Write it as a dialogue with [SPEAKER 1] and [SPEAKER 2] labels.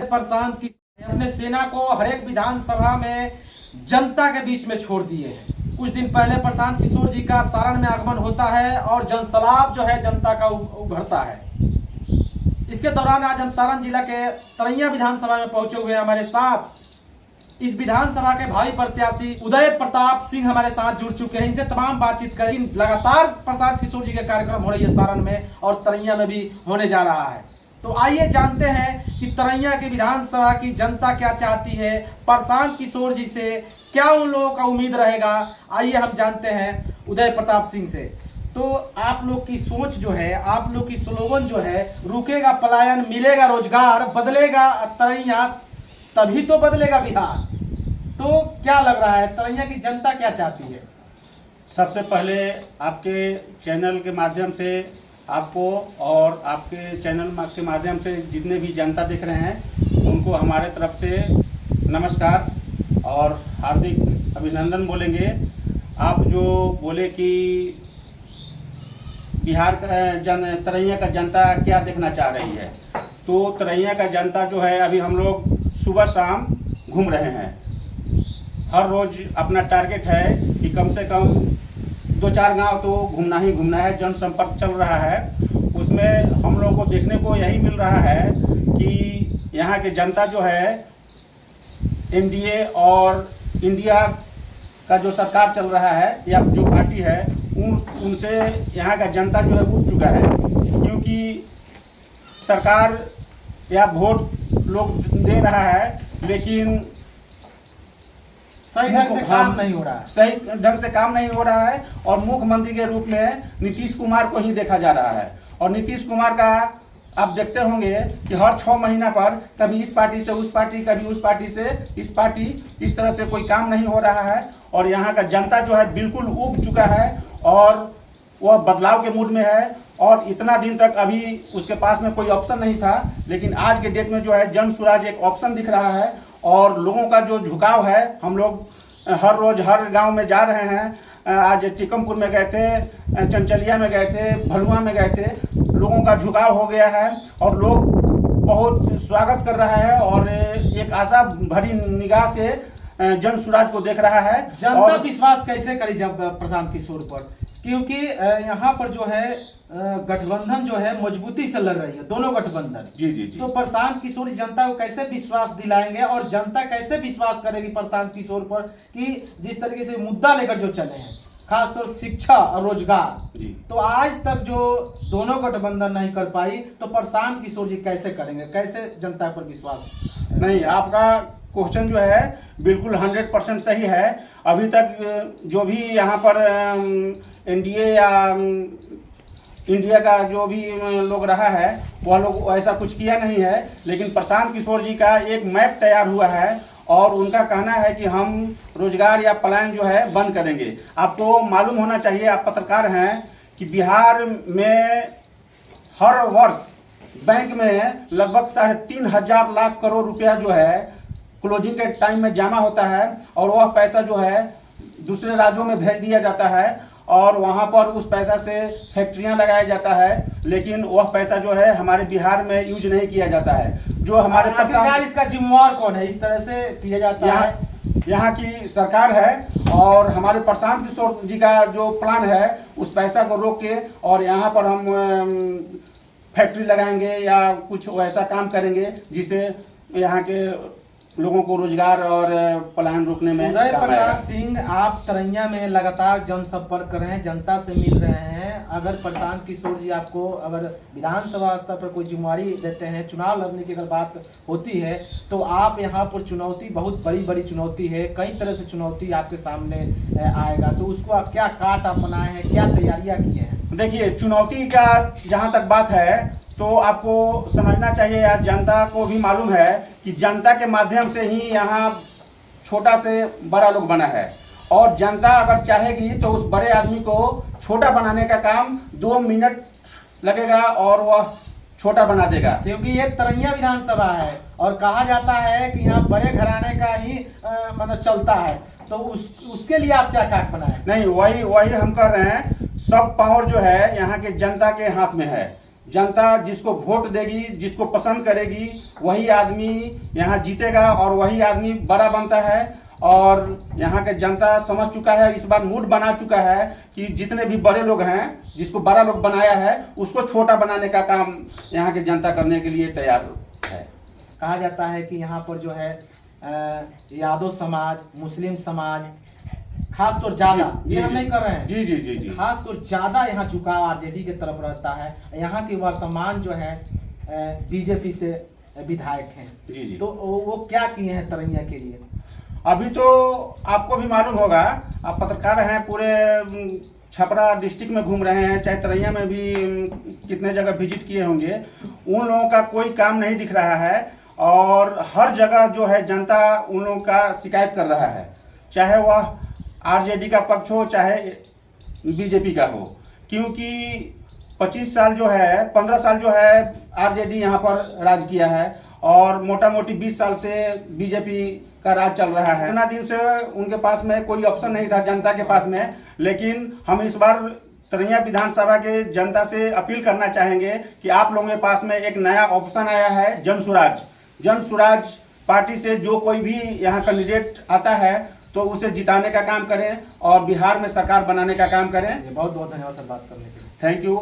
[SPEAKER 1] प्रशांत किशोर अपने सेना को हर एक विधानसभा में जनता के बीच में छोड़ दिए हैं। कुछ दिन पहले प्रशांत किशोर जी का सारण में आगमन होता है और जनसलाब जो है जनता का उभरता है। इसके दौरान आज हम सारण जिला के तरैया विधानसभा में पहुंचे हुए हैं। हमारे साथ इस विधानसभा के भावी प्रत्याशी उदय प्रताप सिंह हमारे साथ जुड़ चुके हैं। इनसे तमाम बातचीत करें। लगातार प्रशांत किशोर जी के कार्यक्रम हो रही है सारण में और तरैया में भी होने जा रहा है। तो आइए जानते हैं कि तरैया की विधानसभा की जनता क्या चाहती है, प्रशांत किशोर जी से क्या उन लोगों का उम्मीद रहेगा। आइए हम जानते हैं उदय प्रताप सिंह से। तो आप लोग की सोच जो है, आप लोग की स्लोगन जो है, रुकेगा पलायन मिलेगा रोजगार, बदलेगा तरैया तभी तो बदलेगा बिहार। तो क्या लग रहा है तरैया की जनता क्या चाहती है?
[SPEAKER 2] सबसे पहले आपके चैनल के माध्यम से आपको और आपके चैनल के माध्यम से जितने भी जनता देख रहे हैं उनको हमारे तरफ से नमस्कार और हार्दिक अभिनंदन बोलेंगे। आप जो बोले कि बिहार का तरैया का जनता क्या देखना चाह रही है, तो तरैया का जनता जो है अभी हम लोग सुबह शाम घूम रहे हैं। हर रोज अपना टारगेट है कि कम से कम 2-4 गांव तो घूमना ही घूमना है। जनसंपर्क चल रहा है, उसमें हम लोगों को देखने को यही मिल रहा है कि यहाँ के जनता जो है एनडीए और इंडिया का जो सरकार चल रहा है या जो पार्टी है उनसे यहाँ का जनता जो है उठ चुका है। क्योंकि सरकार या वोट लोग दे रहा है लेकिन
[SPEAKER 1] सही ढंग से काम नहीं हो रहा है,
[SPEAKER 2] सही ढंग से काम नहीं हो रहा है और मुख्यमंत्री के रूप में नीतीश कुमार को ही देखा जा रहा है। और नीतीश कुमार का आप देखते होंगे कि हर 6 महीना पर कभी इस पार्टी से उस पार्टी, कभी उस पार्टी से इस पार्टी, इस तरह से कोई काम नहीं हो रहा है। और यहाँ का जनता जो है बिल्कुल उब चुका है और वह बदलाव के मूड में है। और इतना दिन तक अभी उसके पास में कोई ऑप्शन नहीं था, लेकिन आज के डेट में जो है जन स्वराज एक ऑप्शन दिख रहा है। और लोगों का जो झुकाव है, हम लोग हर रोज हर गांव में जा रहे हैं। आज टिकमपुर में गए थे, चंचलिया में गए थे, भलुआ में गए थे। लोगों का झुकाव हो गया है और लोग बहुत स्वागत कर रहा है और एक आशा भरी निगाह से जन स्वराज को देख रहा है।
[SPEAKER 1] जनता विश्वास कैसे करी जब प्रशांत किशोर पर? क्योंकि यहाँ पर जो है गठबंधन जो है मजबूती से लड़ रही है, दोनों गठबंधन।
[SPEAKER 2] जी।
[SPEAKER 1] तो प्रशांत किशोर जनता को कैसे विश्वास दिलाएंगे और जनता कैसे विश्वास करेगी प्रशांत किशोर पर कि जिस तरीके से मुद्दा लेकर जो चले हैं, खासतौर शिक्षा और रोजगार, तो आज तक जो दोनों गठबंधन नहीं कर पाई, तो प्रशांत किशोर जी कैसे करेंगे, कैसे जनता पर विश्वास?
[SPEAKER 2] नहीं, आपका क्वेश्चन जो है बिल्कुल 100% सही है। अभी तक जो भी यहाँ पर एनडीए या इंडिया का जो भी लोग रहा है वह लोग ऐसा कुछ किया नहीं है। लेकिन प्रशांत किशोर जी का एक मैप तैयार हुआ है और उनका कहना है कि हम रोजगार या पलायन जो है बंद करेंगे। आपको मालूम होना चाहिए, आप पत्रकार हैं, कि बिहार में हर वर्ष बैंक में लगभग 3.5 लाख करोड़ रुपया जो है क्लोजिंग के टाइम में जमा होता है और वह पैसा जो है दूसरे राज्यों में भेज दिया जाता है और वहां पर उस पैसा से फैक्ट्रियां लगाया जाता है। लेकिन वह पैसा जो है हमारे बिहार में यूज नहीं किया जाता है। जो हमारे
[SPEAKER 1] इसका जिम्मेवार कौन है इस तरह से किया जाता है?
[SPEAKER 2] यहाँ की सरकार है और हमारे प्रशांत किशोर जी का जो प्लान है उस पैसा को रोक के और यहाँ पर हम फैक्ट्री लगाएंगे या कुछ ऐसा काम करेंगे जिससे यहाँ के लोगों को रोजगार और पलायन रोकने में।
[SPEAKER 1] उदय प्रताप सिंह, आप तरैया में लगातार जनसंपर्क कर रहे हैं, जनता से मिल रहे हैं। अगर प्रशांत किशोर जी आपको अगर विधानसभा स्तर पर कोई जिम्मेवारी देते हैं, चुनाव लड़ने की अगर बात होती है, तो आप यहाँ पर चुनौती बहुत बड़ी चुनौती है, कई तरह से चुनौती आपके सामने आएगा, तो उसको आप क्या काट आप बनाए हैं, क्या तैयारियां की हैं?
[SPEAKER 2] देखिए, चुनौती का जहाँ तक बात है तो आपको समझना चाहिए, यार जनता को भी मालूम है कि जनता के माध्यम से ही यहाँ छोटा से बड़ा लोग बना है। और जनता अगर चाहेगी तो उस बड़े आदमी को छोटा बनाने का काम 2 मिनट लगेगा और वह छोटा बना देगा।
[SPEAKER 1] क्योंकि ये तरैया विधानसभा है और कहा जाता है कि यहाँ बड़े घराने का ही मतलब चलता है, तो उसके लिए आप क्या काट बनाए?
[SPEAKER 2] नहीं, वही हम कर रहे हैं। सब पावर जो है यहाँ के जनता के हाथ में है। जनता जिसको वोट देगी, जिसको पसंद करेगी, वही आदमी यहाँ जीतेगा और वही आदमी बड़ा बनता है। और यहाँ के जनता समझ चुका है, इस बार मूड बना चुका है कि जितने भी बड़े लोग हैं, जिसको बड़ा लोग बनाया है, उसको छोटा बनाने का काम यहाँ के जनता करने के लिए तैयार है।
[SPEAKER 1] कहा जाता है कि यहाँ पर जो है यादव समाज, मुस्लिम समाज खास तौर ज्यादा, ये हम नहीं कर रहे हैं,
[SPEAKER 2] जी जी जी जी,
[SPEAKER 1] खास तौर ज्यादा यहाँ झुकाव आरजेडी की तरफ रहता है। यहाँ के वर्तमान जो है बीजेपी से विधायक हैं
[SPEAKER 2] जी जी,
[SPEAKER 1] तो वो क्या किए हैं तरैया के लिए?
[SPEAKER 2] अभी तो आपको भी मालूम होगा, आप पत्रकार हैं, पूरे छपरा डिस्ट्रिक्ट में घूम रहे हैं, चाहे तरैया में भी कितने जगह विजिट किए होंगे, उन लोगों का कोई काम नहीं दिख रहा है। और हर जगह जो है जनता उन लोगों का शिकायत कर रहा है, चाहे वह आरजेडी का पक्ष हो चाहे बीजेपी का हो, क्योंकि 25 साल जो है, 15 साल जो है आरजेडी यहाँ पर राज किया है और मोटा मोटी 20 साल से बीजेपी का राज चल रहा है। इतना दिन से उनके पास में कोई ऑप्शन नहीं था जनता के पास में, लेकिन हम इस बार तरैया विधानसभा के जनता से अपील करना चाहेंगे कि आप लोगों के पास में एक नया ऑप्शन आया है, जन स्वराज। जन स्वराज पार्टी से जो कोई भी यहाँ कैंडिडेट आता है तो उसे जिताने का काम करें और बिहार में सरकार बनाने का काम करें।
[SPEAKER 1] बहुत बहुत धन्यवाद सर बात करने के लिए।
[SPEAKER 2] Thank you.